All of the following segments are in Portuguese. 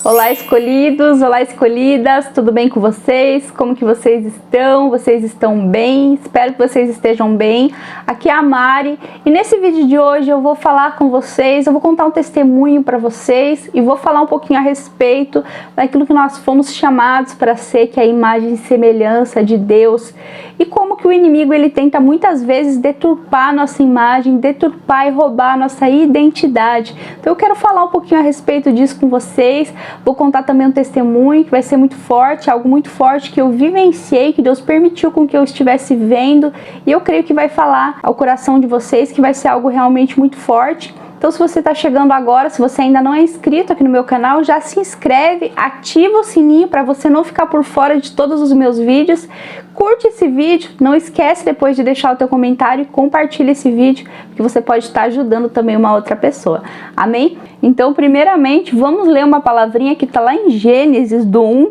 Olá, escolhidos, olá, escolhidas, tudo bem com vocês? Como que vocês estão? Vocês estão bem? Espero que vocês estejam bem. Aqui é a Mari e nesse vídeo de hoje eu vou falar com vocês, eu vou contar um testemunho para vocês e vou falar um pouquinho a respeito daquilo que nós fomos chamados para ser, que é a imagem e semelhança de Deus, e como que o inimigo ele tenta muitas vezes deturpar a nossa imagem, deturpar e roubar a nossa identidade. Então eu quero falar um pouquinho a respeito disso com vocês. Vou contar também um testemunho que vai ser muito forte, algo muito forte que eu vivenciei, que Deus permitiu com que eu estivesse vendo, e eu creio que vai falar ao coração de vocês, que vai ser algo realmente muito forte. Então, se você está chegando agora, se você ainda não é inscrito aqui no meu canal, já se inscreve, ativa o sininho para você não ficar por fora de todos os meus vídeos. Curte esse vídeo, não esquece depois de deixar o teu comentário e compartilha esse vídeo, porque você pode estar ajudando também uma outra pessoa. Amém? Então, primeiramente, vamos ler uma palavrinha que está lá em Gênesis, do 1,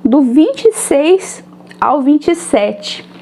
do 26 ao 27.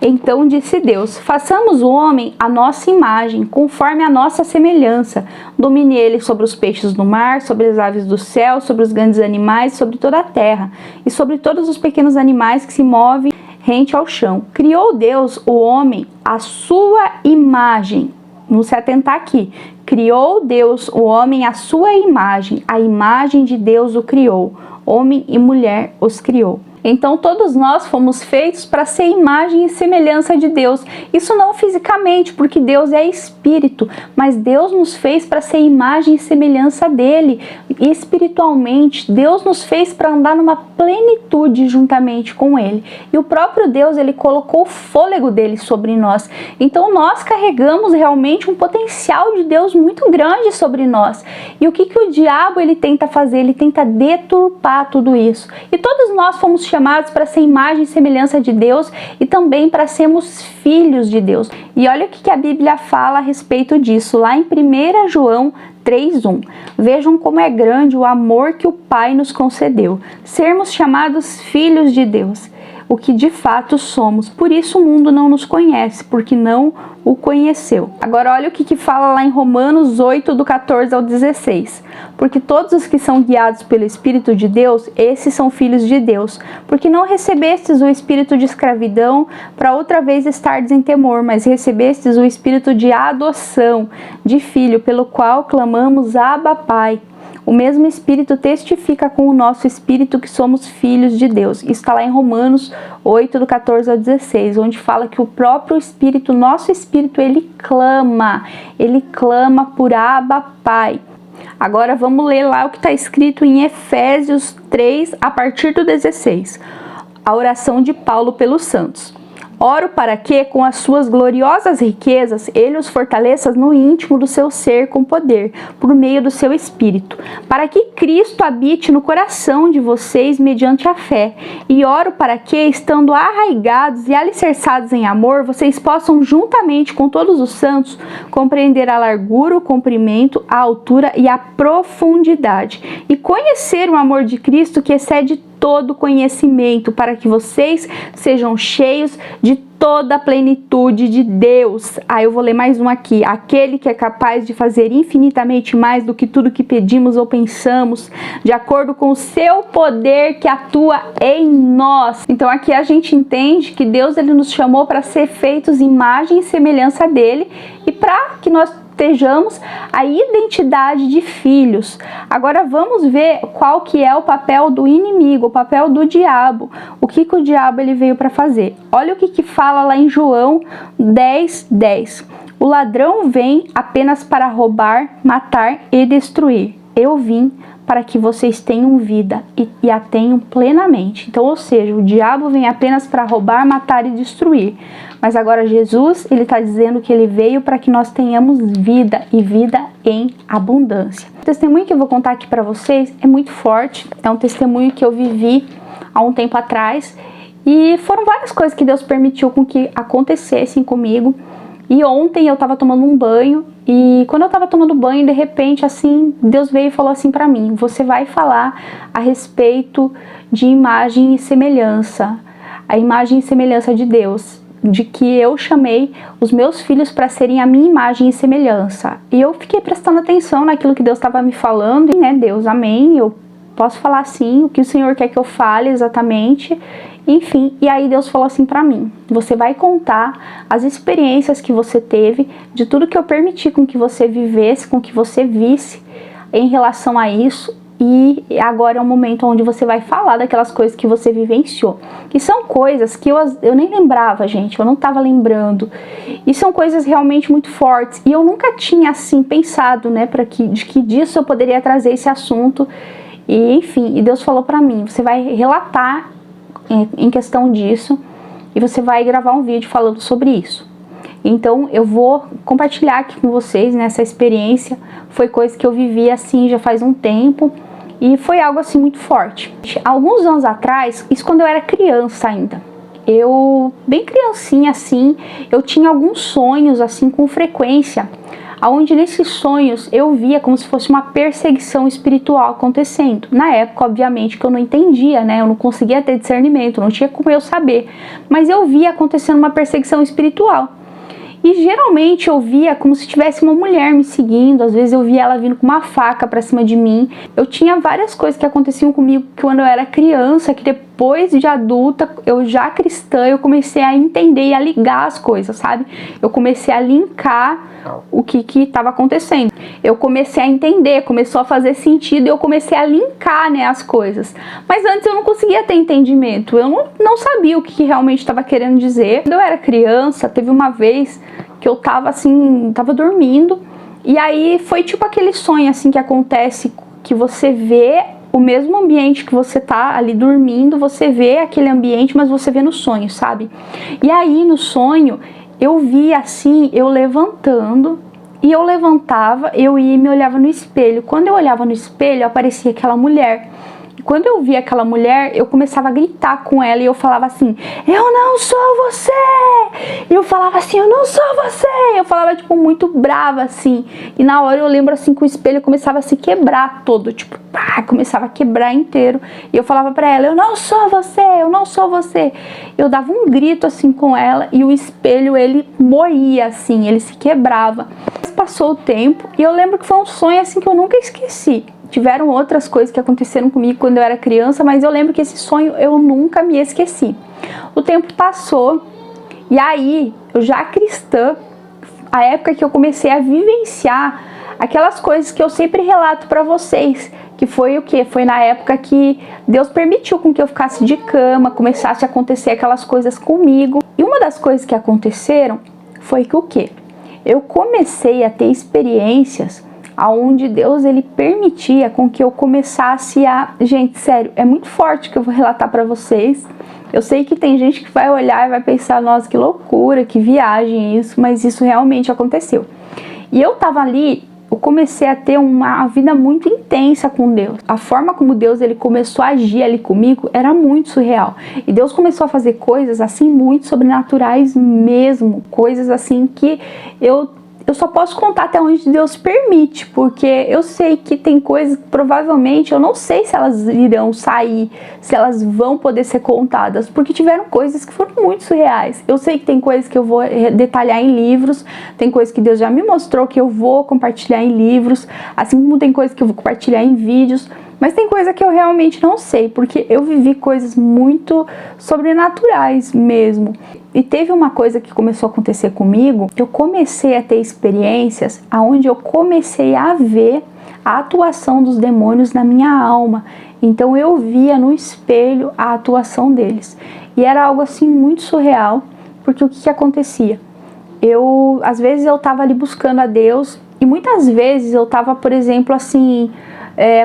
Então disse Deus: façamos o homem à nossa imagem, conforme a nossa semelhança. Domine ele sobre os peixes do mar, sobre as aves do céu, sobre os grandes animais, sobre toda a terra, e sobre todos os pequenos animais que se movem rente ao chão. Criou Deus o homem à sua imagem. Vamos se atentar aqui. Criou Deus o homem à sua imagem. A imagem de Deus o criou. Homem e mulher os criou. Então todos nós fomos feitos para ser imagem e semelhança de Deus. Isso não fisicamente, porque Deus é espírito, mas Deus nos fez para ser imagem e semelhança dele. E espiritualmente, Deus nos fez para andar numa plenitude juntamente com ele. E o próprio Deus, ele colocou o fôlego dele sobre nós. Então nós carregamos realmente um potencial de Deus muito grande sobre nós. E o que o diabo ele tenta fazer? Ele tenta deturpar tudo isso. E todos nós fomos chamados para ser imagem e semelhança de Deus e também para sermos filhos de Deus. E olha o que a Bíblia fala a respeito disso, lá em 1 João 3:1. Vejam como é grande o amor que o Pai nos concedeu, sermos chamados filhos de Deus, o que de fato somos. Por isso o mundo não nos conhece, porque não o conheceu. Agora olha o que fala lá em Romanos 8, do 14 ao 16. Porque todos os que são guiados pelo Espírito de Deus, esses são filhos de Deus. Porque não recebestes o espírito de escravidão para outra vez estardes em temor, mas recebestes o espírito de adoção, de filho, pelo qual clamamos: Abba, Pai. O mesmo Espírito testifica com o nosso espírito que somos filhos de Deus. Isso está lá em Romanos 8, do 14 ao 16, onde fala que o próprio Espírito, nosso Espírito, ele clama por Abba, Pai. Agora vamos ler lá o que está escrito em Efésios 3, a partir do 16. A oração de Paulo pelos santos. Oro para que, com as suas gloriosas riquezas, ele os fortaleça no íntimo do seu ser com poder, por meio do seu Espírito, para que Cristo habite no coração de vocês mediante a fé. E oro para que, estando arraigados e alicerçados em amor, vocês possam, juntamente com todos os santos, compreender a largura, o comprimento, a altura e a profundidade, e conhecer o amor de Cristo que excede todo conhecimento, para que vocês sejam cheios de toda a plenitude de Deus. Eu vou ler mais um aqui. Aquele que é capaz de fazer infinitamente mais do que tudo que pedimos ou pensamos, de acordo com o seu poder que atua em nós. Então aqui a gente entende que Deus ele nos chamou para ser feitos imagem e semelhança dele, e para que nós estejamos a identidade de filhos. Agora vamos ver qual que é o papel do inimigo, o papel do diabo. O que o diabo ele veio para fazer? Olha o que fala lá em João 10:10. O ladrão vem apenas para roubar, matar e destruir. Eu vim para que vocês tenham vida e a tenham plenamente. Então, ou seja, o diabo vem apenas para roubar, matar e destruir. Mas agora Jesus, ele está dizendo que ele veio para que nós tenhamos vida e vida em abundância. O testemunho que eu vou contar aqui para vocês é muito forte. É um testemunho que eu vivi há um tempo atrás. E foram várias coisas que Deus permitiu com que acontecessem comigo. E ontem eu estava tomando um banho, e quando eu estava tomando banho, de repente, assim, Deus veio e falou assim para mim: você vai falar a respeito de imagem e semelhança, a imagem e semelhança de Deus, de que eu chamei os meus filhos para serem a minha imagem e semelhança. E eu fiquei prestando atenção naquilo que Deus estava me falando, e né, Deus, amém, eu posso falar sim, o que o Senhor quer que eu fale exatamente. Enfim, e aí Deus falou assim pra mim: você vai contar as experiências que você teve, de tudo que eu permiti com que você vivesse, com que você visse em relação a isso. E agora é o momento onde você vai falar daquelas coisas que você vivenciou. Que são coisas que eu nem lembrava, gente. Eu não estava lembrando. E são coisas realmente muito fortes. E eu nunca tinha, assim, pensado, né, de que disso eu poderia trazer esse assunto. E, enfim, e Deus falou pra mim: você vai relatar em questão disso. E você vai gravar um vídeo falando sobre isso. Então eu vou compartilhar aqui com vocês nessa experiência. Foi coisa que eu vivi assim já faz um tempo e foi algo assim muito forte. Alguns anos atrás, isso quando eu era criança ainda, eu bem criancinha assim, eu tinha alguns sonhos assim com frequência, aonde nesses sonhos eu via como se fosse uma perseguição espiritual acontecendo. Na época, obviamente, que eu não entendia, né? Eu não conseguia ter discernimento, não tinha como eu saber, mas eu via acontecendo uma perseguição espiritual. E geralmente eu via como se tivesse uma mulher me seguindo, às vezes eu via ela vindo com uma faca pra cima de mim. Eu tinha várias coisas que aconteciam comigo quando eu era criança, que depois de adulta, eu já cristã, eu comecei a entender e a ligar as coisas, sabe? Eu comecei a linkar o que estava acontecendo. Eu comecei a entender, começou a fazer sentido e eu comecei a linkar, né, as coisas. Mas antes eu não conseguia ter entendimento, eu não sabia o que realmente estava querendo dizer. Quando eu era criança, teve uma vez que eu tava assim, tava dormindo, e aí foi tipo aquele sonho assim que acontece, que você vê o mesmo ambiente que você tá ali dormindo, você vê aquele ambiente, mas você vê no sonho, sabe? E aí no sonho, eu vi assim, eu levantando, e eu levantava, eu ia e me olhava no espelho. Quando eu olhava no espelho, aparecia aquela mulher. Quando eu via aquela mulher, eu começava a gritar com ela e eu falava assim: eu não sou você! E eu falava assim: eu não sou você! Eu falava tipo muito brava assim. E na hora eu lembro assim que o espelho começava a se quebrar todo, tipo, pá, começava a quebrar inteiro. E eu falava pra ela: eu não sou você! Eu não sou você! Eu dava um grito assim com ela e o espelho ele moía assim, ele se quebrava. Passou o tempo e eu lembro que foi um sonho assim que eu nunca esqueci. Tiveram outras coisas que aconteceram comigo quando eu era criança, mas eu lembro que esse sonho eu nunca me esqueci. O tempo passou e aí, eu já cristã, a época que eu comecei a vivenciar aquelas coisas que eu sempre relato pra vocês, que foi o quê? Foi na época que Deus permitiu com que eu ficasse de cama, começasse a acontecer aquelas coisas comigo. E uma das coisas que aconteceram foi que o quê? Eu comecei a ter experiências aonde Deus ele permitia com que eu começasse a... Gente, sério, é muito forte que eu vou relatar pra vocês. Eu sei que tem gente que vai olhar e vai pensar: nossa, que loucura, que viagem isso, mas isso realmente aconteceu. E eu tava ali, eu comecei a ter uma vida muito intensa com Deus. A forma como Deus ele começou a agir ali comigo era muito surreal. E Deus começou a fazer coisas assim muito sobrenaturais mesmo, coisas assim que eu só posso contar até onde Deus permite, porque eu sei que tem coisas que provavelmente eu não sei se elas irão sair, se elas vão poder ser contadas, porque tiveram coisas que foram muito surreais. Eu sei que tem coisas que eu vou detalhar em livros, tem coisas que Deus já me mostrou que eu vou compartilhar em livros, assim como tem coisas que eu vou compartilhar em vídeos, mas tem coisa que eu realmente não sei, porque eu vivi coisas muito sobrenaturais mesmo. E teve uma coisa que começou a acontecer comigo, que eu comecei a ter experiências onde eu comecei a ver a atuação dos demônios na minha alma. Então eu via no espelho a atuação deles. E era algo assim muito surreal, porque o que acontecia? Às vezes eu estava ali buscando a Deus, e muitas vezes eu estava, por exemplo, assim...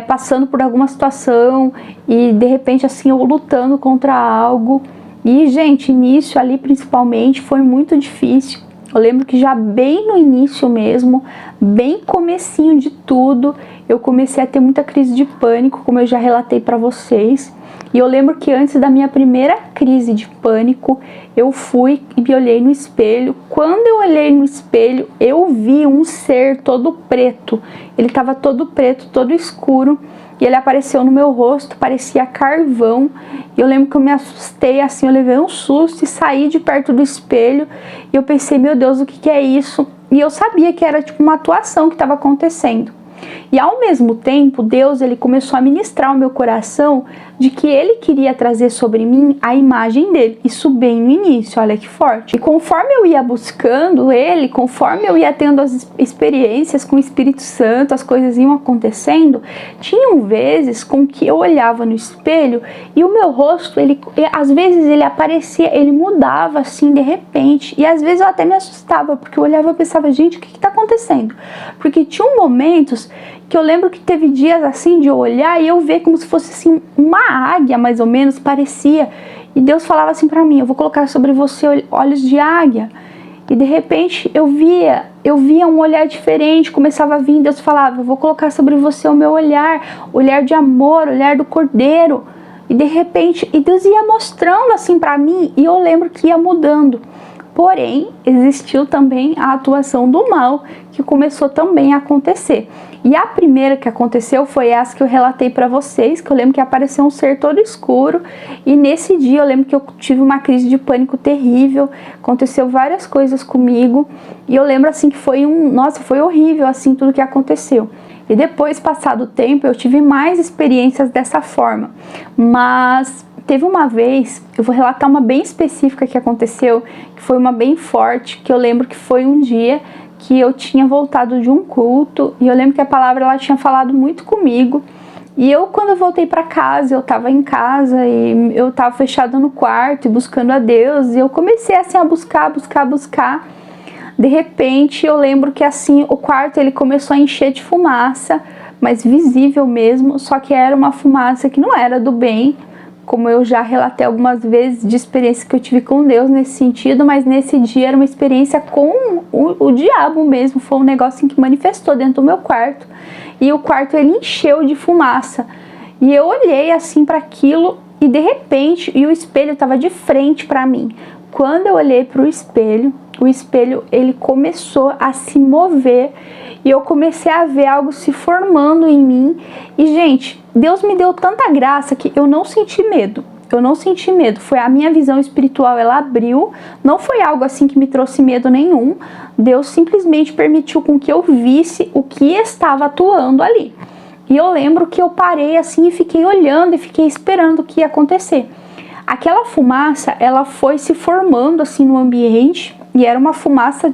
passando por alguma situação e de repente assim eu lutando contra algo. E gente, início ali principalmente foi muito difícil. Eu lembro que já bem no início mesmo, bem comecinho de tudo, eu comecei a ter muita crise de pânico, como eu já relatei pra vocês. E eu lembro que antes da minha primeira crise de pânico, eu fui e me olhei no espelho. Quando eu olhei no espelho, eu vi um ser todo preto. Ele estava todo preto, todo escuro. E ele apareceu no meu rosto, parecia carvão. E eu lembro que eu me assustei, assim, eu levei um susto e saí de perto do espelho. E eu pensei: meu Deus, o que é isso? E eu sabia que era tipo uma atuação que estava acontecendo. E ao mesmo tempo, Deus ele começou a ministrar o meu coração de que ele queria trazer sobre mim a imagem dele. Isso bem no início, olha que forte. E conforme eu ia buscando ele, conforme eu ia tendo as experiências com o Espírito Santo, as coisas iam acontecendo, tinham vezes com que eu olhava no espelho e o meu rosto, às vezes ele aparecia, ele mudava assim de repente. E às vezes eu até me assustava, porque eu olhava e pensava, gente, o que está acontecendo? Porque tinham momentos que eu lembro que teve dias assim de eu olhar e eu ver como se fosse assim uma águia, mais ou menos, parecia. E Deus falava assim pra mim, eu vou colocar sobre você olhos de águia. E de repente eu via um olhar diferente, começava a vir, Deus falava, eu vou colocar sobre você o meu olhar de amor, olhar do cordeiro. E de repente, e Deus ia mostrando assim pra mim e eu lembro que ia mudando. Porém, existiu também a atuação do mal, que começou também a acontecer. E a primeira que aconteceu foi essa que eu relatei para vocês, que eu lembro que apareceu um ser todo escuro, e nesse dia eu lembro que eu tive uma crise de pânico terrível, aconteceu várias coisas comigo, e eu lembro assim que foi foi horrível assim tudo que aconteceu. E depois, passado o tempo, eu tive mais experiências dessa forma, mas teve uma vez, eu vou relatar uma bem específica que aconteceu, que foi uma bem forte, que eu lembro que foi um dia que eu tinha voltado de um culto, e eu lembro que a palavra ela tinha falado muito comigo, e eu quando eu voltei para casa, eu tava em casa, e eu tava fechada no quarto, e buscando a Deus, e eu comecei assim a buscar, de repente eu lembro que assim, o quarto ele começou a encher de fumaça, mas visível mesmo, só que era uma fumaça que não era do bem, como eu já relatei algumas vezes de experiência que eu tive com Deus nesse sentido, mas nesse dia era uma experiência com o diabo mesmo, foi um negócio que manifestou dentro do meu quarto, e o quarto ele encheu de fumaça, e eu olhei assim para aquilo, e de repente, e o espelho estava de frente para mim. Quando eu olhei para o espelho ele começou a se mover, e eu comecei a ver algo se formando em mim, e gente, Deus me deu tanta graça que eu não senti medo, foi a minha visão espiritual, ela abriu, não foi algo assim que me trouxe medo nenhum, Deus simplesmente permitiu com que eu visse o que estava atuando ali, e eu lembro que eu parei assim e fiquei olhando e fiquei esperando o que ia acontecer. Aquela fumaça, ela foi se formando assim no ambiente, e era uma fumaça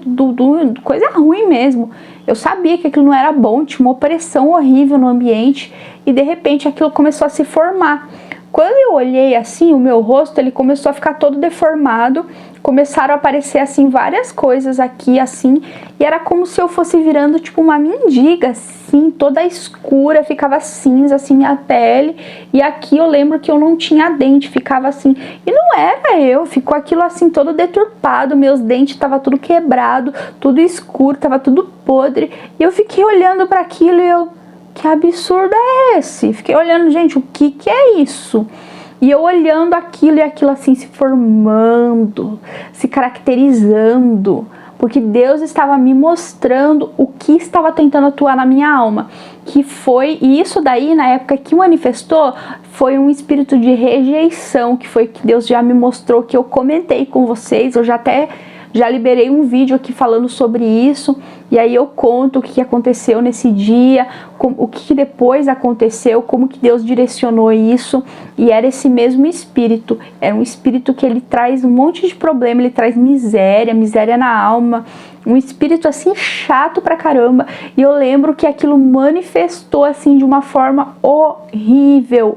coisa ruim mesmo. Eu sabia que aquilo não era bom, tinha uma opressão horrível no ambiente, e de repente aquilo começou a se formar. Quando eu olhei assim, o meu rosto ele começou a ficar todo deformado, começaram a aparecer assim várias coisas aqui assim, e era como se eu fosse virando tipo uma mendiga assim, toda escura, ficava cinza assim a pele, e aqui eu lembro que eu não tinha dente, ficava assim, e não era eu, ficou aquilo assim todo deturpado, meus dentes tava tudo quebrado, tudo escuro, tava tudo podre, e eu fiquei olhando para aquilo e eu, que absurdo é esse? Fiquei olhando, gente, o que é isso? E eu olhando aquilo e aquilo assim se formando, se caracterizando, porque Deus estava me mostrando o que estava tentando atuar na minha alma, que foi, e isso daí na época que manifestou, foi um espírito de rejeição, que foi que Deus já me mostrou, que eu comentei com vocês, eu já liberei um vídeo aqui falando sobre isso, e aí eu conto o que aconteceu nesse dia, o que depois aconteceu, como que Deus direcionou isso, e era esse mesmo espírito, era um espírito que ele traz um monte de problema, ele traz miséria na alma, um espírito assim chato pra caramba, e eu lembro que aquilo manifestou assim de uma forma horrível,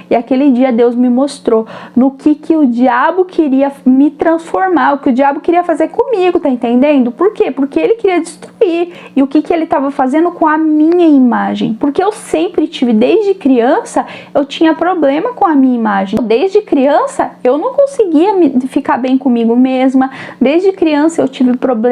e aquele dia Deus me mostrou no que o diabo queria me transformar, o que o diabo queria fazer comigo, tá entendendo? Por quê? Porque ele queria destruir, e o que ele estava fazendo com a minha imagem, porque eu sempre tive, desde criança, eu tinha problema com a minha imagem, desde criança eu não conseguia ficar bem comigo mesma, desde criança eu tive problemas,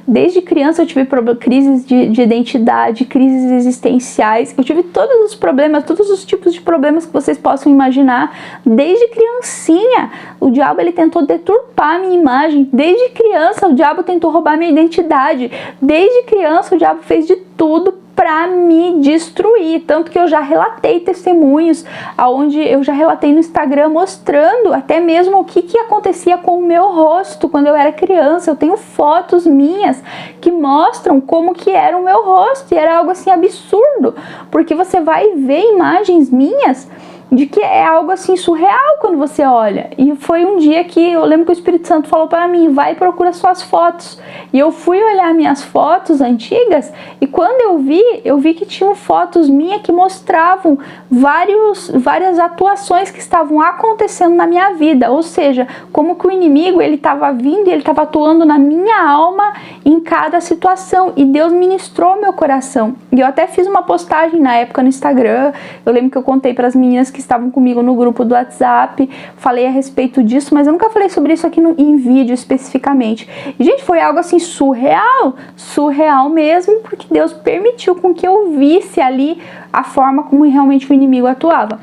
desde criança eu tive crises de identidade, crises existenciais, eu tive todos os problemas, todos os tipos de problemas que vocês possam imaginar, desde criancinha, o diabo ele tentou deturpar a minha imagem, desde criança o diabo tentou roubar minha identidade, desde criança o diabo fez de tudo para me destruir, tanto que eu já relatei testemunhos, aonde eu já relatei no Instagram mostrando até mesmo o que acontecia com o meu rosto quando eu era criança. Eu tenho fotos minhas que mostram como que era o meu rosto, e era algo assim absurdo, porque você vai ver imagens minhas de que é algo assim surreal quando você olha. E foi um dia que eu lembro que o Espírito Santo falou para mim: vai e procura suas fotos. E eu fui olhar minhas fotos antigas, e quando eu vi que tinham fotos minhas que mostravam várias atuações que estavam acontecendo na minha vida, ou seja, como que o inimigo ele estava vindo e ele estava atuando na minha alma em cada situação, e Deus ministrou meu coração. E eu até fiz uma postagem na época no Instagram, eu lembro que eu contei para as meninas que estavam comigo no grupo do WhatsApp, falei a respeito disso, mas eu nunca falei sobre isso aqui em vídeo especificamente. E, gente, foi algo assim surreal mesmo, porque Deus permitiu com que eu visse ali a forma como realmente o inimigo atuava.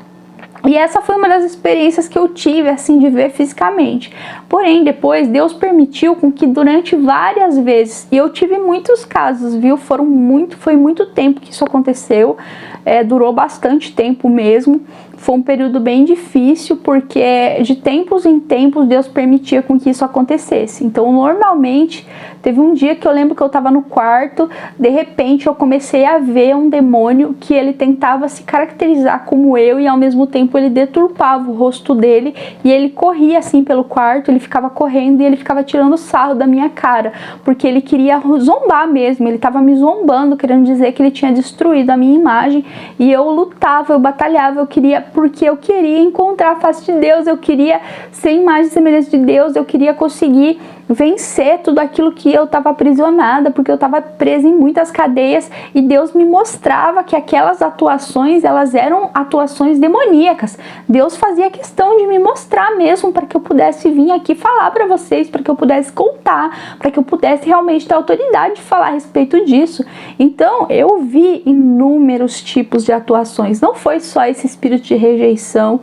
E essa foi uma das experiências que eu tive, assim, de ver fisicamente. Porém, depois, Deus permitiu com que durante várias vezes, e eu tive muitos casos, viu? Foi muito tempo que isso aconteceu, durou bastante tempo mesmo. Foi um período bem difícil, porque de tempos em tempos Deus permitia com que isso acontecesse. Então, normalmente, teve um dia que eu lembro que eu estava no quarto, de repente eu comecei a ver um demônio que ele tentava se caracterizar como eu, e ao mesmo tempo ele deturpava o rosto dele, e ele corria assim pelo quarto, ele ficava correndo e ele ficava tirando sarro da minha cara, porque ele queria zombar mesmo, ele estava me zombando, querendo dizer que ele tinha destruído a minha imagem. E eu lutava, eu batalhava, porque eu queria encontrar a face de Deus, eu queria ser imagem e semelhança de Deus, eu queria conseguir vencer tudo aquilo que eu estava aprisionada, porque eu estava presa em muitas cadeias, e Deus me mostrava que aquelas atuações, elas eram atuações demoníacas. Deus fazia questão de me mostrar mesmo, para que eu pudesse vir aqui falar para vocês, para que eu pudesse contar, para que eu pudesse realmente ter autoridade de falar a respeito disso. Então, eu vi inúmeros tipos de atuações. Não foi só esse espírito de rejeição,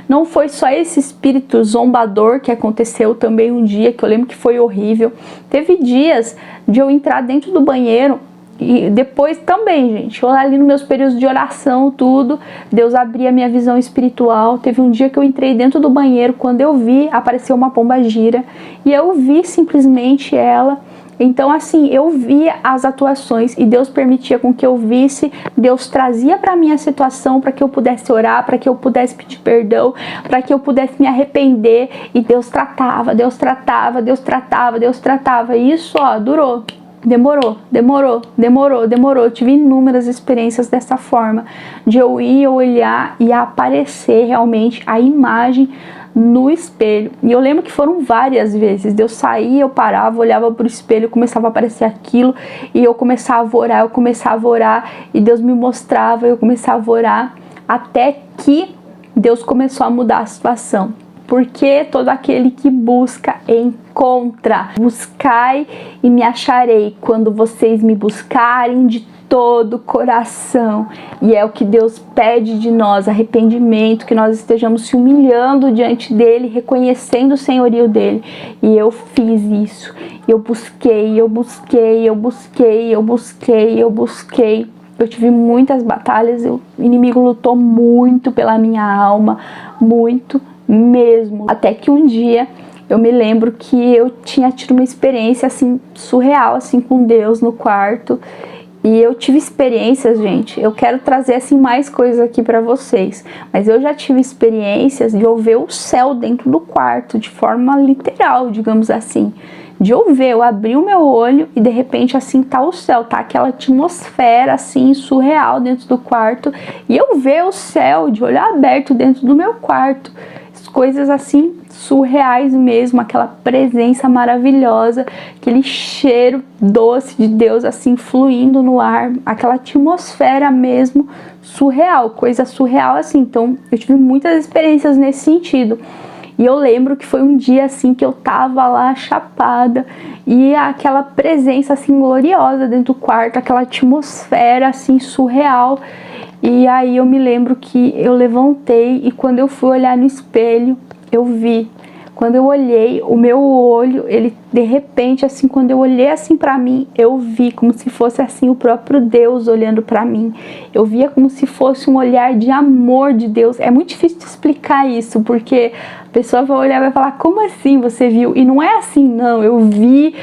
não foi só esse espírito zombador que aconteceu também um dia, que eu lembro que foi horrível. Teve dias de eu entrar dentro do banheiro, e depois também, gente, eu ali nos meus períodos de oração, tudo, Deus abria a minha visão espiritual. Teve um dia que eu entrei dentro do banheiro, quando eu vi, apareceu uma pombagira, e eu vi simplesmente ela. Então, assim, eu via as atuações, e Deus permitia com que eu visse, Deus trazia para mim a situação, para que eu pudesse orar, para que eu pudesse pedir perdão, para que eu pudesse me arrepender, e Deus tratava. E isso, ó, durou. Demorou. Eu tive inúmeras experiências dessa forma, de eu ir olhar e aparecer realmente a imagem no espelho. E eu lembro que foram várias vezes. Eu saía, eu parava, olhava pro espelho, começava a aparecer aquilo, e eu começava a orar, e Deus me mostrava, eu começava a orar, até que Deus começou a mudar a situação. Porque todo aquele que busca, encontra. Buscai e me acharei, quando vocês me buscarem de todo o coração. E é o que Deus pede de nós, arrependimento, que nós estejamos se humilhando diante dele, reconhecendo o senhorio dele. E eu fiz isso. Eu busquei. Eu tive muitas batalhas, o inimigo lutou muito pela minha alma, muito mesmo. Até que um dia eu me lembro que eu tinha tido uma experiência assim surreal assim com Deus no quarto. E eu tive experiências, gente, eu quero trazer assim mais coisas aqui pra vocês, mas eu já tive experiências de eu ver o céu dentro do quarto, de forma literal, digamos assim. De eu ver, eu abri o meu olho e de repente assim tá o céu, tá aquela atmosfera assim surreal dentro do quarto, e eu ver o céu de olho aberto dentro do meu quarto. Coisas assim surreais mesmo, aquela presença maravilhosa, aquele cheiro doce de Deus assim fluindo no ar, aquela atmosfera mesmo surreal, coisa surreal assim. Então eu tive muitas experiências nesse sentido. E eu lembro que foi um dia assim que eu tava lá chapada, e aquela presença assim gloriosa dentro do quarto, aquela atmosfera assim surreal. E aí eu me lembro que eu levantei, e quando eu fui olhar no espelho, eu vi. Quando eu olhei, o meu olho, ele de repente, assim, quando eu olhei assim para mim, eu vi como se fosse assim o próprio Deus olhando para mim. Eu via como se fosse um olhar de amor de Deus. É muito difícil de explicar isso, porque a pessoa vai olhar e vai falar, como assim você viu? E não é assim, não. Eu vi,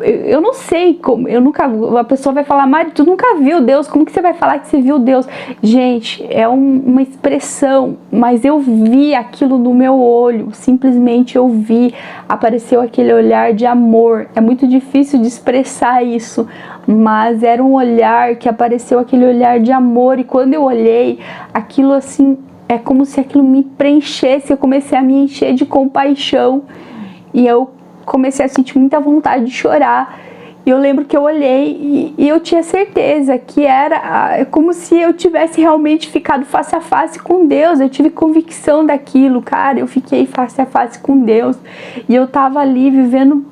eu não sei como, eu nunca, a pessoa vai falar, Mari, tu nunca viu Deus, como que você vai falar que você viu Deus? Gente, é uma expressão, mas eu vi aquilo no meu olho, simplesmente eu vi, apareceu aquele olhar de amor. É muito difícil de expressar isso, mas era um olhar que apareceu, aquele olhar de amor, e quando eu olhei, aquilo assim, é como se aquilo me preenchesse, eu comecei a me encher de compaixão, e eu comecei a sentir muita vontade de chorar. E eu lembro que eu olhei e eu tinha certeza que era como se eu tivesse realmente ficado face a face com Deus. Eu tive convicção daquilo, cara. Eu fiquei face a face com Deus. E eu tava ali vivendo,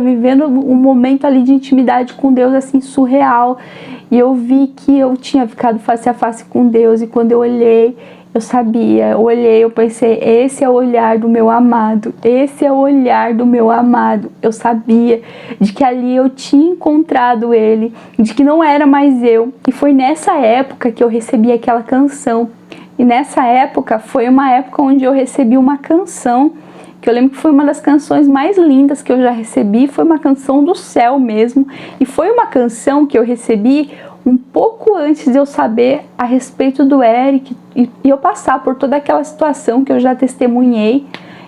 vivendo um momento ali de intimidade com Deus, assim, surreal. E eu vi que eu tinha ficado face a face com Deus. E quando eu olhei, eu sabia, eu olhei, eu pensei, esse é o olhar do meu amado, esse é o olhar do meu amado. Eu sabia de que ali eu tinha encontrado ele, de que não era mais eu. E foi nessa época que eu recebi aquela canção. E nessa época, foi uma época onde eu recebi uma canção, que eu lembro que foi uma das canções mais lindas que eu já recebi, foi uma canção do céu mesmo. E foi uma canção que eu recebi um pouco antes de eu saber a respeito do Eric e eu passar por toda aquela situação que eu já testemunhei.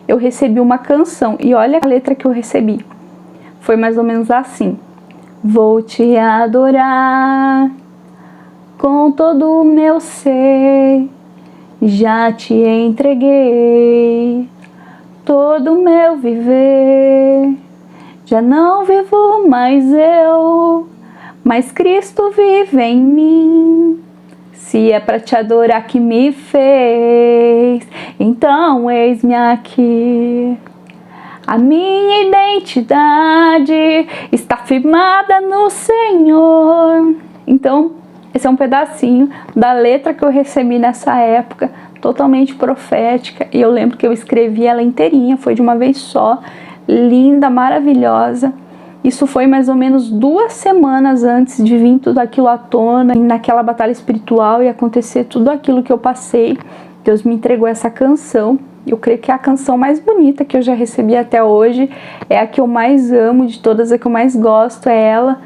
Eu recebi uma canção e olha a letra que eu recebi. Foi mais ou menos assim: vou te adorar com todo o meu ser, já te entreguei todo o meu viver, já não vivo mais eu, mas Cristo vive em mim. Se é para te adorar que me fez, então eis-me aqui. A minha identidade está firmada no Senhor. Então, esse é um pedacinho da letra que eu recebi nessa época, totalmente profética. E eu lembro que eu escrevi ela inteirinha, foi de uma vez só, linda, maravilhosa. Isso foi mais ou menos 2 semanas antes de vir tudo aquilo à tona, naquela batalha espiritual e acontecer tudo aquilo que eu passei. Deus me entregou essa canção. Eu creio que é a canção mais bonita que eu já recebi até hoje. É a que eu mais amo de todas, a que eu mais gosto é ela.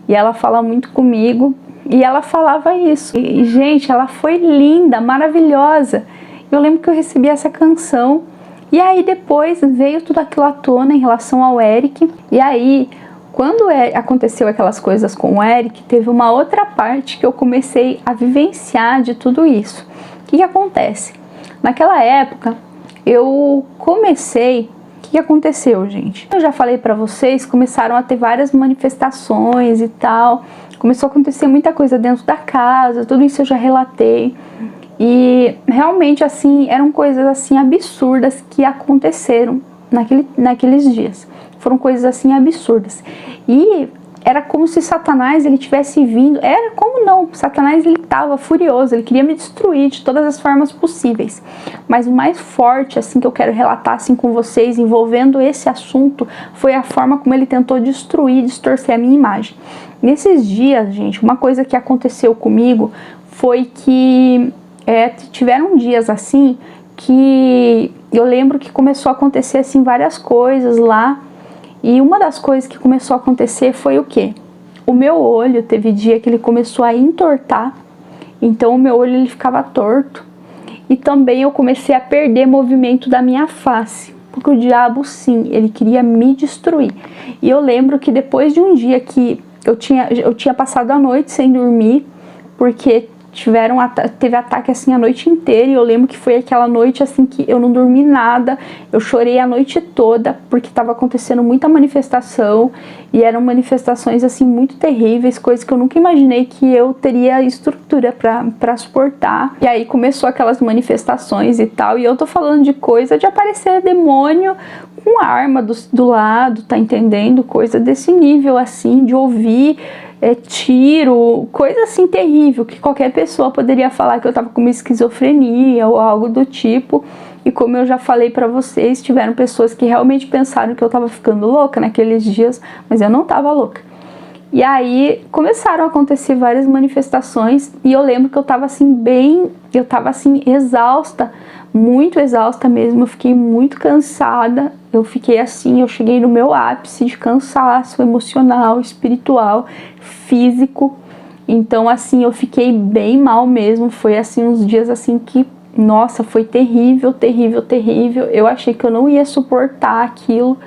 E ela fala muito comigo. E ela falava isso. E, gente, ela foi linda, maravilhosa. Eu lembro que eu recebi essa canção. E aí depois veio tudo aquilo à tona em relação ao Eric. E aí, quando aconteceu aquelas coisas com o Eric, teve uma outra parte que eu comecei a vivenciar de tudo isso. O que acontece? Naquela época, eu comecei... O que aconteceu, gente? Eu já falei pra vocês, começaram a ter várias manifestações e tal. Começou a acontecer muita coisa dentro da casa, tudo isso eu já relatei. E realmente, assim, eram coisas assim absurdas que aconteceram naqueles dias. Foram coisas assim absurdas. E era como se Satanás ele tivesse vindo. Era como não. Satanás ele estava furioso. Ele queria me destruir de todas as formas possíveis. Mas o mais forte assim que eu quero relatar assim com vocês envolvendo esse assunto foi a forma como ele tentou destruir, distorcer a minha imagem. Nesses dias, gente, uma coisa que aconteceu comigo foi que tiveram dias assim que eu lembro que começou a acontecer assim várias coisas lá. E uma das coisas que começou a acontecer foi o quê? O meu olho, teve dia que ele começou a entortar, então o meu olho ele ficava torto. E também eu comecei a perder movimento da minha face, porque o diabo sim, ele queria me destruir. E eu lembro que depois de um dia que eu tinha passado a noite sem dormir, porque teve ataque assim a noite inteira, e eu lembro que foi aquela noite assim que eu não dormi nada, eu chorei a noite toda, porque estava acontecendo muita manifestação, e eram manifestações assim muito terríveis, coisas que eu nunca imaginei que eu teria estrutura para suportar. E aí começou aquelas manifestações e tal, e eu tô falando de coisa de aparecer demônio com arma do lado, tá entendendo? Coisa desse nível assim, de ouvir tiro, coisa assim terrível, que qualquer pessoa poderia falar que eu tava com uma esquizofrenia ou algo do tipo. E como eu já falei pra vocês, tiveram pessoas que realmente pensaram que eu tava ficando louca naqueles dias, mas eu não tava louca. E aí começaram a acontecer várias manifestações e eu lembro que eu tava assim exausta, muito exausta mesmo, eu fiquei muito cansada, eu cheguei no meu ápice de cansaço emocional, espiritual, físico. Então assim, eu fiquei bem mal mesmo, foi assim uns dias assim que, nossa, foi terrível, terrível, terrível. Eu achei que eu não ia suportar aquilo.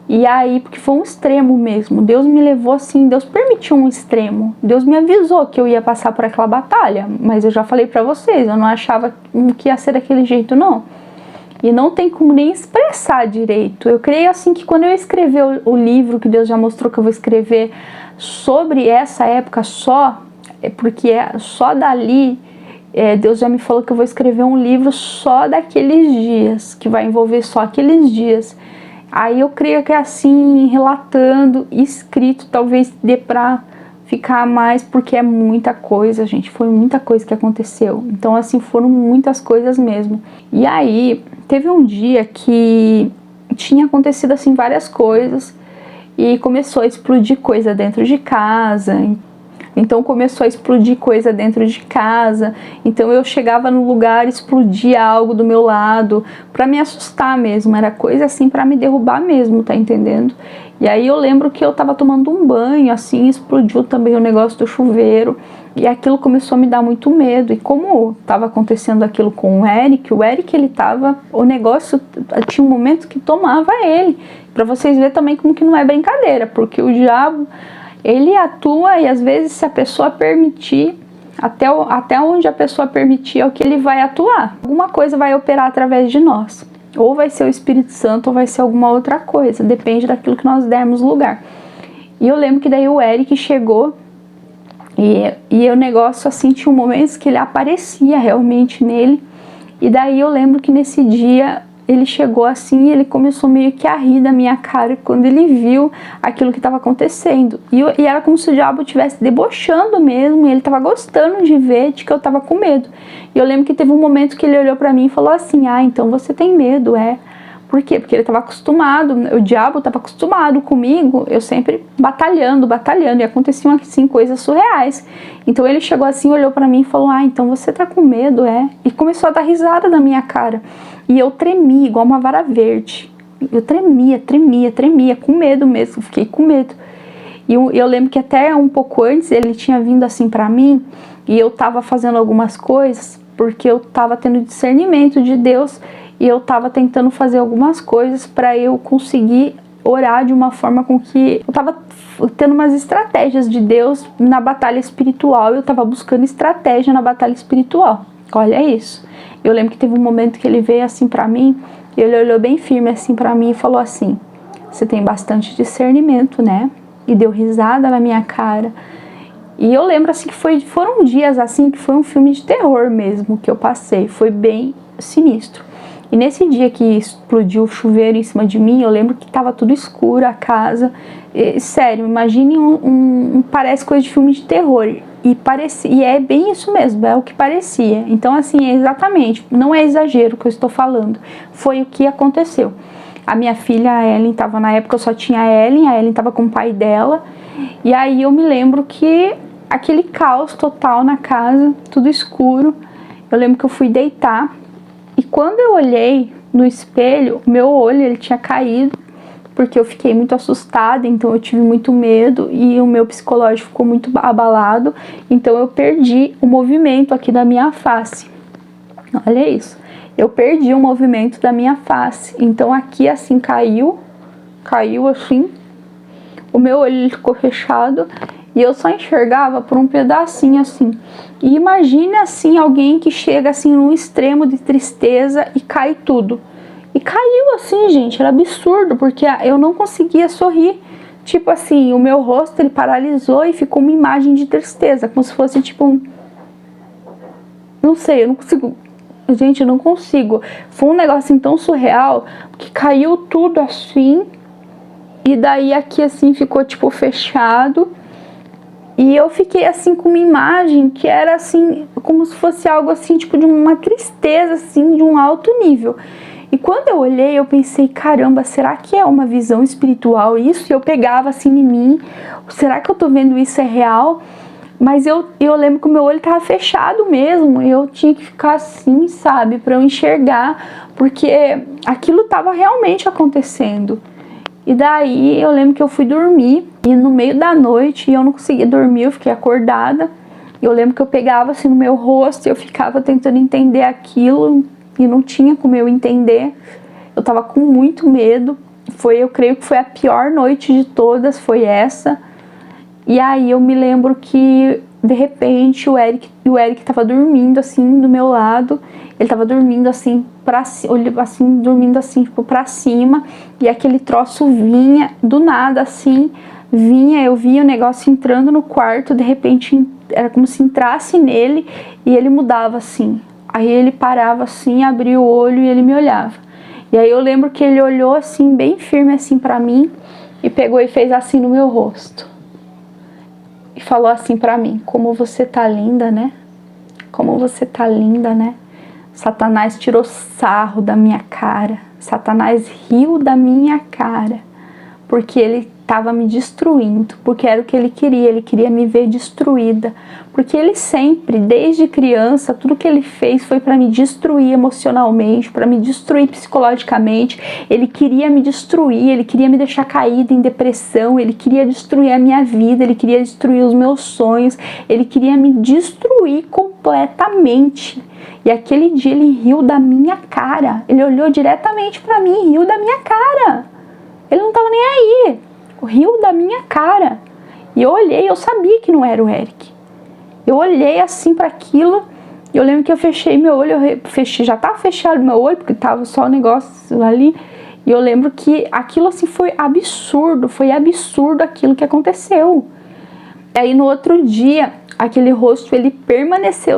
E aí, porque foi um extremo mesmo, Deus me levou assim, Deus permitiu um extremo, Deus me avisou que eu ia passar por aquela batalha, mas eu já falei pra vocês, eu não achava que ia ser daquele jeito não, e não tem como nem expressar direito. Eu creio assim que quando eu escrever o livro que Deus já mostrou que eu vou escrever sobre essa época só, porque só dali, Deus já me falou que eu vou escrever um livro só daqueles dias, que vai envolver só aqueles dias. Aí eu creio que assim, relatando, escrito, talvez dê pra ficar mais, porque é muita coisa, gente, foi muita coisa que aconteceu. Então assim, foram muitas coisas mesmo. E aí, teve um dia que tinha acontecido assim várias coisas e começou a explodir coisa dentro de casa. Então começou a explodir coisa dentro de casa, então eu chegava no lugar, explodia algo do meu lado, pra me assustar mesmo, era coisa assim pra me derrubar mesmo, tá entendendo? E aí eu lembro que eu tava tomando um banho, assim, explodiu também o negócio do chuveiro, e aquilo começou a me dar muito medo, e como tava acontecendo aquilo com o Eric ele tava, o negócio, tinha um momento que tomava ele, pra vocês verem também como que não é brincadeira, porque o diabo, ele atua e às vezes se a pessoa permitir, até onde a pessoa permitir é o que ele vai atuar. Alguma coisa vai operar através de nós. Ou vai ser o Espírito Santo ou vai ser alguma outra coisa. Depende daquilo que nós dermos lugar. E eu lembro que daí o Eric chegou e o negócio assim, tinha um momento que ele aparecia realmente nele. E daí eu lembro que nesse dia ele chegou assim e ele começou meio que a rir da minha cara quando ele viu aquilo que estava acontecendo. E era como se o diabo estivesse debochando mesmo, e ele estava gostando de ver de que eu estava com medo. E eu lembro que teve um momento que ele olhou para mim e falou assim: ah, então você tem medo, é? Por quê? Porque ele estava acostumado, o diabo estava acostumado comigo, eu sempre batalhando, e aconteciam assim coisas surreais. Então ele chegou assim, olhou pra mim e falou: ah, então você tá com medo, é? E começou a dar risada na minha cara. E eu tremi igual uma vara verde. Eu tremia, com medo mesmo, fiquei com medo. E eu lembro que até um pouco antes ele tinha vindo assim pra mim, e eu tava fazendo algumas coisas, porque eu tava tendo discernimento de Deus, e eu tava tentando fazer algumas coisas para eu conseguir orar de uma forma com que eu tava tendo umas estratégias de Deus na batalha espiritual, eu tava buscando estratégia na batalha espiritual. Olha isso. Eu lembro que teve um momento que ele veio assim pra mim, e ele olhou bem firme assim pra mim e falou assim: você tem bastante discernimento, né? E deu risada na minha cara. E eu lembro assim que foram dias assim que foi um filme de terror mesmo que eu passei, foi bem sinistro. E nesse dia que explodiu o chuveiro em cima de mim, eu lembro que tava tudo escuro, a casa. Sério, imagine parece coisa de filme de terror. E é bem isso mesmo, é o que parecia. Então assim, exatamente, não é exagero o que eu estou falando. Foi o que aconteceu. A minha filha, a Ellen, tava na época, eu só tinha a Ellen tava com o pai dela. E aí eu me lembro que aquele caos total na casa, tudo escuro. Eu lembro que eu fui deitar. E quando eu olhei no espelho, o meu olho ele tinha caído, porque eu fiquei muito assustada, então eu tive muito medo e o meu psicológico ficou muito abalado, então eu perdi o movimento aqui da minha face. Olha isso, eu perdi o movimento da minha face, então aqui assim caiu assim, o meu olho ficou fechado e eu só enxergava por um pedacinho assim. E imagine assim alguém que chega assim num extremo de tristeza e cai tudo. E caiu assim, gente, era absurdo, porque eu não conseguia sorrir. Tipo assim, o meu rosto ele paralisou e ficou uma imagem de tristeza, como se fosse tipo um... Não sei, eu não consigo... Gente, eu não consigo. Foi um negócio assim tão surreal, que caiu tudo assim, e daí aqui assim ficou tipo fechado. E eu fiquei assim com uma imagem que era assim, como se fosse algo assim, tipo de uma tristeza assim, de um alto nível. E quando eu olhei, eu pensei, caramba, será que é uma visão espiritual isso? E eu pegava assim em mim, será que eu tô vendo isso é real? Mas eu lembro que o meu olho tava fechado mesmo, eu tinha que ficar assim, sabe, para eu enxergar, porque aquilo tava realmente acontecendo. E daí eu lembro que eu fui dormir e no meio da noite eu não conseguia dormir, eu fiquei acordada. Eu lembro que eu pegava assim no meu rosto e eu ficava tentando entender aquilo e não tinha como eu entender. Eu tava com muito medo. Eu creio que foi a pior noite de todas, foi essa. E aí eu me lembro que de repente o Eric tava dormindo assim do meu lado. Ele tava dormindo assim dormindo assim tipo pra cima, e aquele troço vinha do nada assim, eu via o negócio entrando no quarto, de repente era como se entrasse nele e ele mudava assim. Aí ele parava assim, abria o olho e ele me olhava. E aí eu lembro que ele olhou assim bem firme assim pra mim e pegou e fez assim no meu rosto. E falou assim pra mim: como você tá linda, né? Como você tá linda, né? Satanás tirou sarro da minha cara. Satanás riu da minha cara. Porque ele estava me destruindo. Porque era o que ele queria me ver destruída. Porque ele sempre, desde criança, tudo que ele fez foi para me destruir emocionalmente, para me destruir psicologicamente. Ele queria me destruir, ele queria me deixar caída em depressão, ele queria destruir a minha vida, ele queria destruir os meus sonhos, ele queria me destruir completamente. E aquele dia ele riu da minha cara. Ele olhou diretamente para mim e riu da minha cara. Ele não tava nem aí. Riu da minha cara. E eu olhei, eu sabia que não era o Eric. Eu olhei assim para aquilo. Eu lembro que eu fechei meu olho, já tava fechado meu olho, porque tava só o negócio ali. E eu lembro que aquilo assim foi absurdo aquilo que aconteceu. E aí no outro dia, aquele rosto,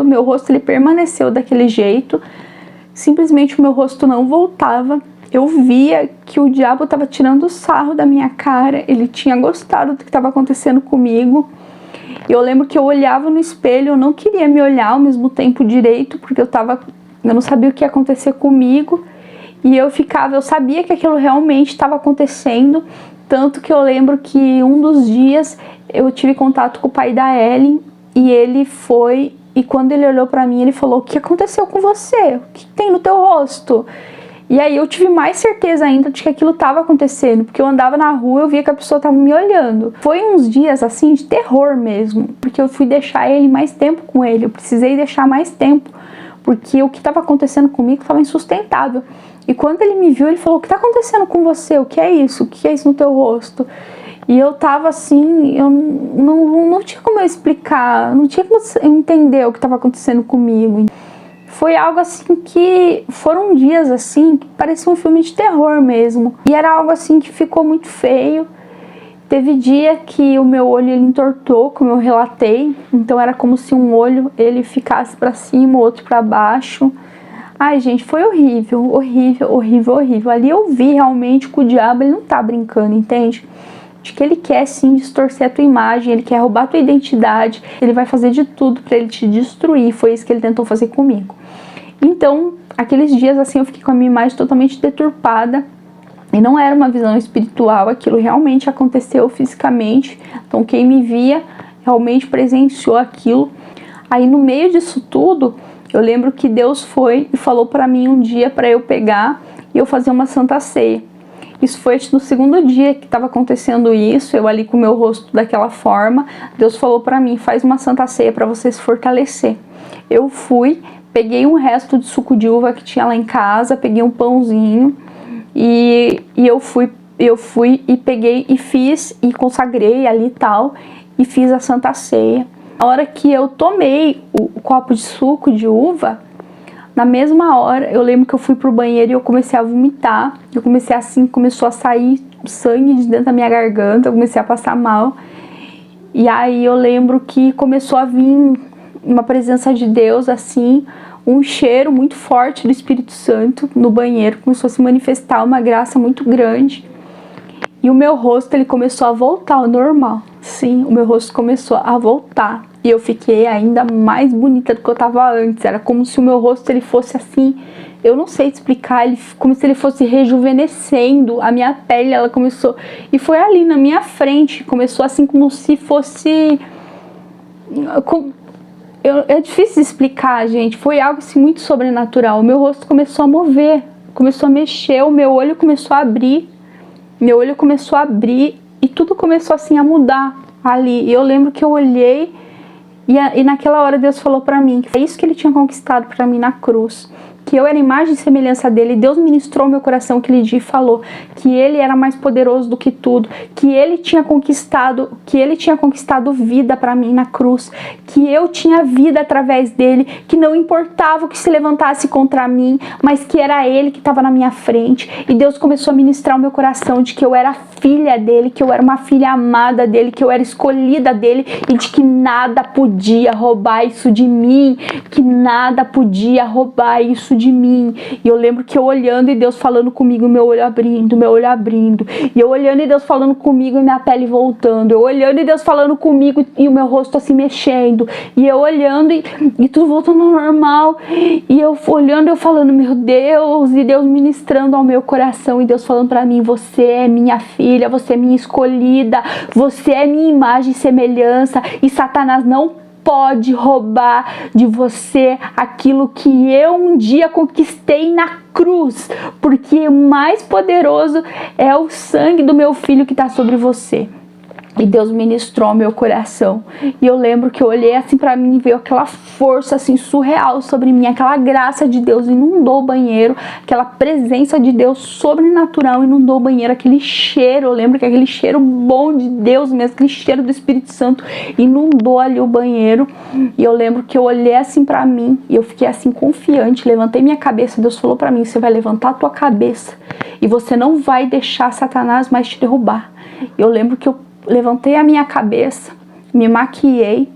meu rosto ele permaneceu daquele jeito. Simplesmente o meu rosto não voltava. Eu via que o diabo estava tirando sarro da minha cara, ele tinha gostado do que estava acontecendo comigo. Eu lembro que eu olhava no espelho, eu não queria me olhar ao mesmo tempo direito, porque eu não sabia o que ia acontecer comigo. E eu sabia que aquilo realmente estava acontecendo, tanto que eu lembro que um dos dias eu tive contato com o pai da Ellen, e ele foi, e quando ele olhou para mim, ele falou: o que aconteceu com você? O que tem no teu rosto? E aí eu tive mais certeza ainda de que aquilo estava acontecendo, porque eu andava na rua, eu via que a pessoa estava me olhando. Foi uns dias assim de terror mesmo, porque eu fui deixar ele mais tempo com ele, eu precisei deixar mais tempo, porque o que estava acontecendo comigo estava insustentável. E quando ele me viu, ele falou: o que está acontecendo com você? O que é isso? O que é isso no teu rosto? E eu tava assim, eu não tinha como eu explicar, não tinha como eu entender o que estava acontecendo comigo. Foi algo assim que, foram dias assim, que parecia um filme de terror mesmo. E era algo assim que ficou muito feio. Teve dia que o meu olho ele entortou, como eu relatei. Então era como se um olho ele ficasse para cima, o outro para baixo. Ai, gente, foi horrível, horrível, horrível, horrível. Ali eu vi realmente que o diabo ele não tá brincando, entende? De que ele quer sim distorcer a tua imagem, ele quer roubar a tua identidade, ele vai fazer de tudo para ele te destruir. Foi isso que ele tentou fazer comigo. Então, aqueles dias assim eu fiquei com a minha imagem totalmente deturpada, e não era uma visão espiritual, aquilo realmente aconteceu fisicamente. Então quem me via realmente presenciou aquilo. Aí no meio disso tudo, eu lembro que Deus foi e falou para mim um dia para eu pegar e eu fazer uma santa ceia. Isso foi no segundo dia que estava acontecendo isso, eu ali com o meu rosto daquela forma. Deus falou para mim: faz uma santa ceia para você se fortalecer. Eu fui, peguei um resto de suco de uva que tinha lá em casa, peguei um pãozinho e eu fui e peguei e fiz e consagrei ali e tal, e fiz a santa ceia. A hora que eu tomei o copo de suco de uva, na mesma hora, eu lembro que eu fui pro banheiro e eu comecei a vomitar. Eu comecei assim, começou a sair sangue de dentro da minha garganta, eu comecei a passar mal. E aí eu lembro que começou a vir uma presença de Deus, assim, um cheiro muito forte do Espírito Santo no banheiro. Começou a se manifestar uma graça muito grande. E o meu rosto, ele começou a voltar ao normal, Sim, o meu rosto começou a voltar. E eu fiquei ainda mais bonita do que eu tava antes. Era como se o meu rosto ele fosse assim, eu não sei explicar, como se ele fosse rejuvenescendo. A minha pele, ela começou, e foi ali na minha frente, começou assim como se fosse, é difícil de explicar, gente. Foi algo assim muito sobrenatural. O meu rosto começou a mover, começou a mexer, o meu olho começou a abrir. Meu olho começou a abrir e tudo começou assim a mudar ali. E eu lembro que eu olhei e naquela hora Deus falou pra mim que foi isso que ele tinha conquistado pra mim na cruz. Que eu era imagem e semelhança dele. Deus ministrou meu coração aquele dia e falou que ele era mais poderoso do que tudo, que ele tinha conquistado vida para mim na cruz, que eu tinha vida através dele, que não importava o que se levantasse contra mim, mas que era ele que estava na minha frente. E Deus começou a ministrar o meu coração de que eu era filha dele, que eu era uma filha amada dele, que eu era escolhida dele e de que nada podia roubar isso de mim, que nada podia roubar isso de mim. E eu lembro que eu olhando e Deus falando comigo, meu olho abrindo, e eu olhando e Deus falando comigo e minha pele voltando, eu olhando e Deus falando comigo e o meu rosto assim mexendo, e eu olhando e tudo voltando ao normal, e eu olhando e eu falando, meu Deus, e Deus ministrando ao meu coração, e Deus falando pra mim, você é minha filha, você é minha escolhida, você é minha imagem e semelhança, e Satanás não pode roubar de você aquilo que eu um dia conquistei na cruz, porque o mais poderoso é o sangue do meu filho que está sobre você. E Deus ministrou meu coração. E eu lembro que eu olhei assim pra mim e veio aquela força assim surreal sobre mim, aquela graça de Deus inundou o banheiro, aquela presença de Deus sobrenatural inundou o banheiro, aquele cheiro, eu lembro que aquele cheiro bom de Deus mesmo, aquele cheiro do Espírito Santo inundou ali o banheiro. E eu lembro que eu olhei assim pra mim e eu fiquei assim confiante, levantei minha cabeça, Deus falou pra mim, você vai levantar a tua cabeça e você não vai deixar Satanás mais te derrubar. E eu lembro que eu levantei a minha cabeça, me maquiei,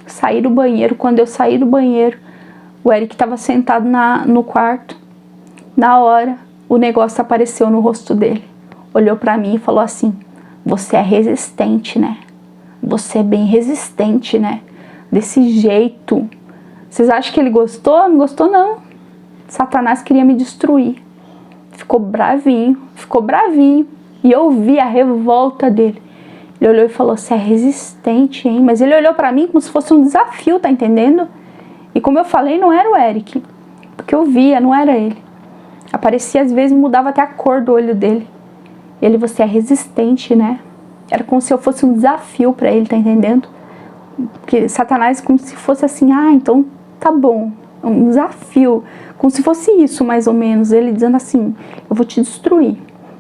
saí do banheiro. Quando eu saí do banheiro, o Eric estava sentado no quarto. Na hora, o negócio apareceu no rosto dele. Olhou pra mim e falou assim, você é resistente, né? Você é bem resistente, né? Desse jeito. Vocês acham que ele gostou? Não gostou, não. Satanás queria me destruir. Ficou bravinho. E eu vi a revolta dele. Ele olhou e falou, você é resistente, hein? Mas ele olhou pra mim como se fosse um desafio, tá entendendo? E como eu falei, não era o Eric. Porque eu via, não era ele. Aparecia, às vezes, mudava até a cor do olho dele. Ele, você é resistente, né? Era como se eu fosse um desafio pra ele, tá entendendo? Porque Satanás como se fosse assim, então tá bom. Um desafio. Como se fosse isso, mais ou menos. Ele dizendo assim, eu vou te destruir.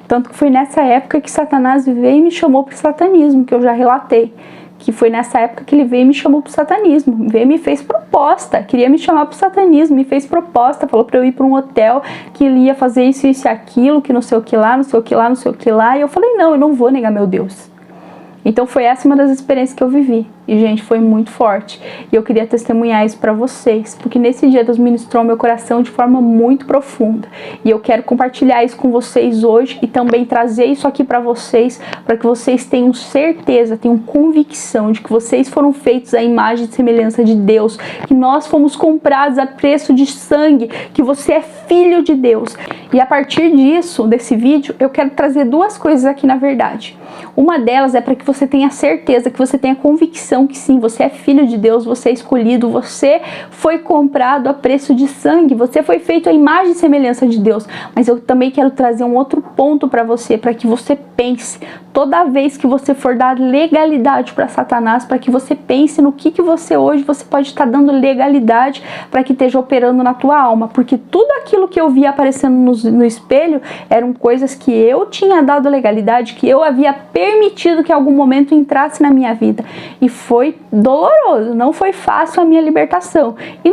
Tanto que foi nessa época que Satanás veio e me chamou para o satanismo, que eu já relatei. Que foi nessa época que ele veio e me chamou para o satanismo. Veio e me fez proposta, queria me chamar para o satanismo, me fez proposta, falou para eu ir para um hotel, que ele ia fazer isso, isso e aquilo, que não sei o que lá, não sei o que lá, não sei o que lá. E eu falei, não, eu não vou negar meu Deus. Então foi essa uma das experiências que eu vivi. E, gente, foi muito forte. E eu queria testemunhar isso pra vocês. Porque nesse dia Deus ministrou meu coração de forma muito profunda. E eu quero compartilhar isso com vocês hoje. E também trazer isso aqui pra vocês. Para que vocês tenham certeza, tenham convicção de que vocês foram feitos à imagem e semelhança de Deus. Que nós fomos comprados a preço de sangue. Que você é filho de Deus. E a partir disso, desse vídeo, eu quero trazer duas coisas aqui na verdade. Uma delas é para que você tenha certeza, que você tenha convicção que sim, você é filho de Deus, você é escolhido, você foi comprado a preço de sangue, você foi feito à imagem e semelhança de Deus. Mas eu também quero trazer um outro ponto para que você pense, toda vez que você for dar legalidade para Satanás, para que você pense no que você hoje você pode estar dando legalidade para que esteja operando na tua alma. Porque tudo aquilo que eu via aparecendo no espelho eram coisas que eu tinha dado legalidade, que eu havia permitido que em algum momento entrasse na minha vida. E foi doloroso, não foi fácil a minha libertação. E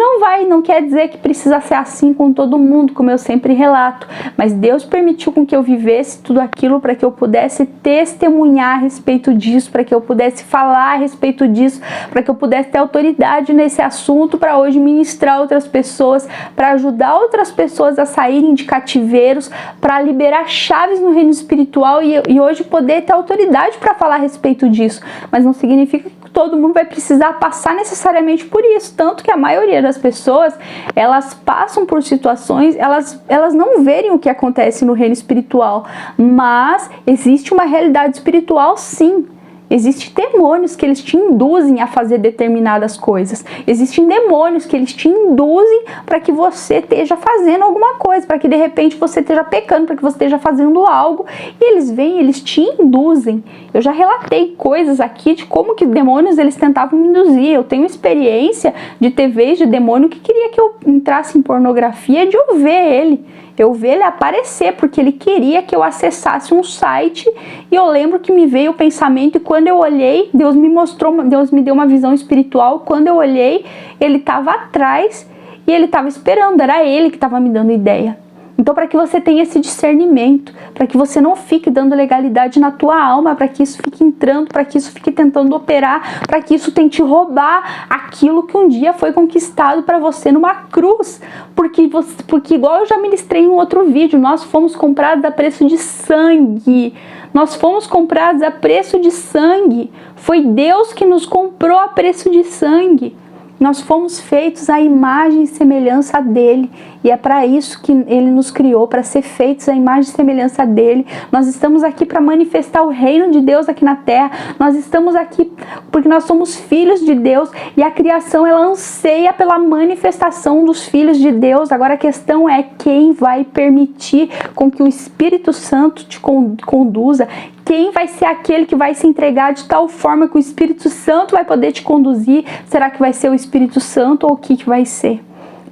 não quer dizer que precisa ser assim com todo mundo, como eu sempre relato, mas Deus permitiu com que eu vivesse tudo aquilo para que eu pudesse testemunhar a respeito disso, para que eu pudesse falar a respeito disso, para que eu pudesse ter autoridade nesse assunto, para hoje ministrar outras pessoas, para ajudar outras pessoas a saírem de cativeiros, para liberar chaves no reino espiritual e hoje poder ter autoridade para falar a respeito disso. Mas não significa que todo mundo vai precisar passar necessariamente por isso, tanto que a maioria das pessoas, elas passam por situações, elas não verem o que acontece no reino espiritual, mas existe uma realidade espiritual sim. Existem demônios que eles te induzem a fazer determinadas coisas. Existem demônios que eles te induzem para que você esteja fazendo alguma coisa, para que de repente você esteja pecando, para que você esteja fazendo algo. E eles vêm, eles te induzem. Eu já relatei coisas aqui de como que demônios eles tentavam me induzir. Eu tenho experiência de ter vez de demônio que queria que eu entrasse em pornografia, de eu ver ele. Eu vi ele aparecer, porque ele queria que eu acessasse um site, e eu lembro que me veio o pensamento, e quando eu olhei, Deus me deu uma visão espiritual. Quando eu olhei, ele estava atrás, e ele estava esperando, era ele que estava me dando ideia. Então, para que você tenha esse discernimento, para que você não fique dando legalidade na tua alma, para que isso fique entrando, para que isso fique tentando operar, para que isso tente roubar aquilo que um dia foi conquistado para você numa cruz. Porque igual eu já ministrei em um outro vídeo, nós fomos comprados a preço de sangue. Nós fomos comprados a preço de sangue. Foi Deus que nos comprou a preço de sangue. Nós fomos feitos à imagem e semelhança dele. E é para isso que ele nos criou, para ser feitos à imagem e semelhança dele. Nós estamos aqui para manifestar o reino de Deus aqui na terra. Nós estamos aqui porque nós somos filhos de Deus. E a criação, ela anseia pela manifestação dos filhos de Deus. Agora a questão é quem vai permitir com que o Espírito Santo te conduza. Quem vai ser aquele que vai se entregar de tal forma que o Espírito Santo vai poder te conduzir? Será que vai ser o Espírito Santo ou o que vai ser?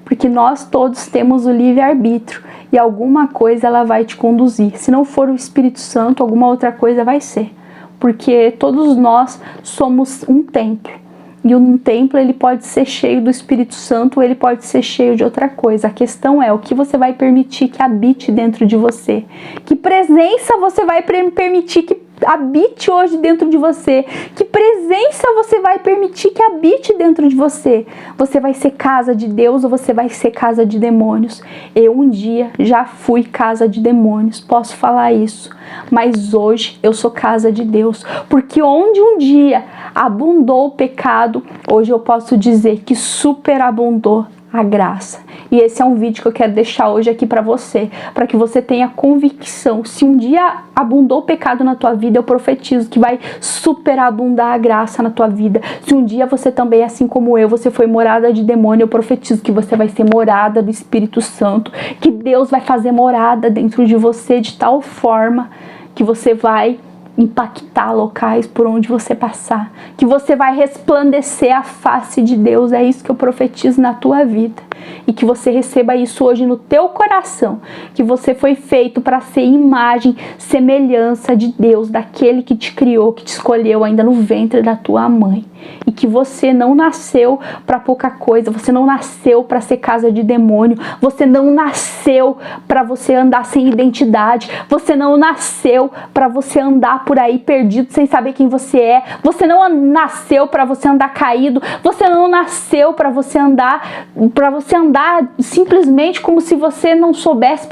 Porque nós todos temos o livre-arbítrio e alguma coisa ela vai te conduzir. Se não for o Espírito Santo, alguma outra coisa vai ser. Porque todos nós somos um templo. E um templo, ele pode ser cheio do Espírito Santo ou ele pode ser cheio de outra coisa. A questão é o que você vai permitir que habite dentro de você. Que presença você vai permitir que habite hoje dentro de você. Que presença você vai permitir que habite dentro de você. Você vai ser casa de Deus ou você vai ser casa de demônios? Eu um dia já fui casa de demônios, posso falar isso. Mas hoje eu sou casa de Deus. Porque onde um dia abundou o pecado, hoje eu posso dizer que superabundou a graça. E esse é um vídeo que eu quero deixar hoje aqui para você, para que você tenha convicção. Se um dia abundou o pecado na tua vida, eu profetizo que vai superabundar a graça na tua vida. Se um dia você também, assim como eu, você foi morada de demônio, eu profetizo que você vai ser morada do Espírito Santo, que Deus vai fazer morada dentro de você de tal forma que você vai impactar locais por onde você passar, que você vai resplandecer a face de Deus. É isso que eu profetizo na tua vida, e que você receba isso hoje no teu coração, que você foi feito para ser imagem, semelhança de Deus, daquele que te criou, que te escolheu ainda no ventre da tua mãe, e que você não nasceu para pouca coisa, você não nasceu para ser casa de demônio, você não nasceu para você andar sem identidade, você não nasceu para você andar por aí perdido sem saber quem você é, você não nasceu para você andar caído, você não nasceu para você andar simplesmente como se você não soubesse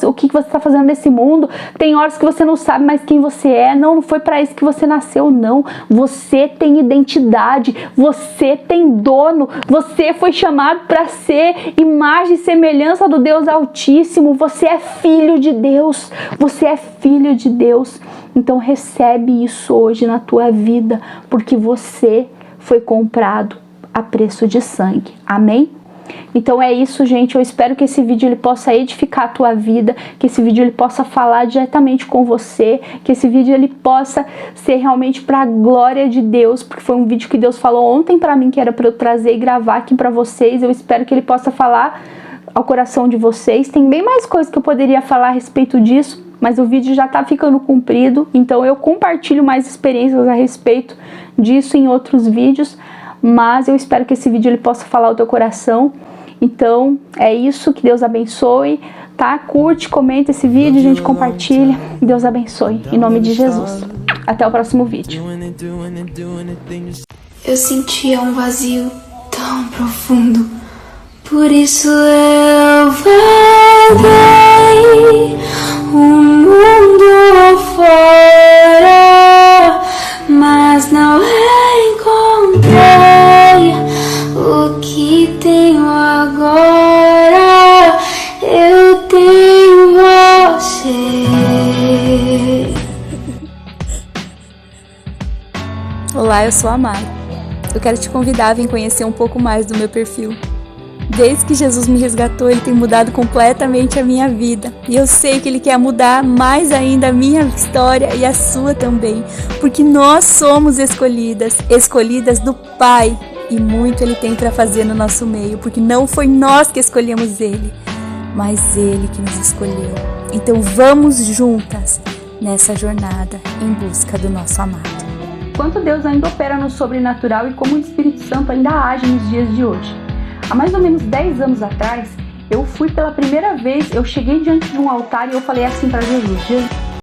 o que você está fazendo nesse mundo. Tem horas que você não sabe mais quem você é. Não foi para isso que você nasceu, não. Você tem identidade, você tem dono, você foi chamado para ser imagem e semelhança do Deus Altíssimo. Você é filho de Deus, você é filho de Deus. Então recebe isso hoje na tua vida, porque você foi comprado a preço de sangue. Amém? Então é isso, gente. Eu espero que esse vídeo ele possa edificar a tua vida, que esse vídeo ele possa falar diretamente com você, que esse vídeo ele possa ser realmente para a glória de Deus, porque foi um vídeo que Deus falou ontem para mim que era para eu trazer e gravar aqui para vocês. Eu espero que ele possa falar ao coração de vocês. Tem bem mais coisas que eu poderia falar a respeito disso, mas o vídeo já tá ficando comprido, então eu compartilho mais experiências a respeito disso em outros vídeos, mas eu espero que esse vídeo ele possa falar ao teu coração. Então é isso, que Deus abençoe, tá? Curte, comenta esse vídeo, gente, compartilha. Deus abençoe, em nome de Jesus. Até o próximo vídeo. Eu sentia um vazio tão profundo, por isso eu vaguei o mundo fora, mas não encontrei o que tenho agora. Eu tenho você. Olá, eu sou a Mari. Eu quero te convidar a vir conhecer um pouco mais do meu perfil. Desde que Jesus me resgatou, Ele tem mudado completamente a minha vida. E eu sei que Ele quer mudar mais ainda a minha história e a sua também. Porque nós somos escolhidas do Pai. E muito Ele tem para fazer no nosso meio. Porque não foi nós que escolhemos Ele, mas Ele que nos escolheu. Então vamos juntas nessa jornada em busca do nosso amado. Quanto Deus ainda opera no sobrenatural e como o Espírito Santo ainda age nos dias de hoje. Há mais ou menos 10 anos atrás, eu fui pela primeira vez, eu cheguei diante de um altar e eu falei assim para Jesus: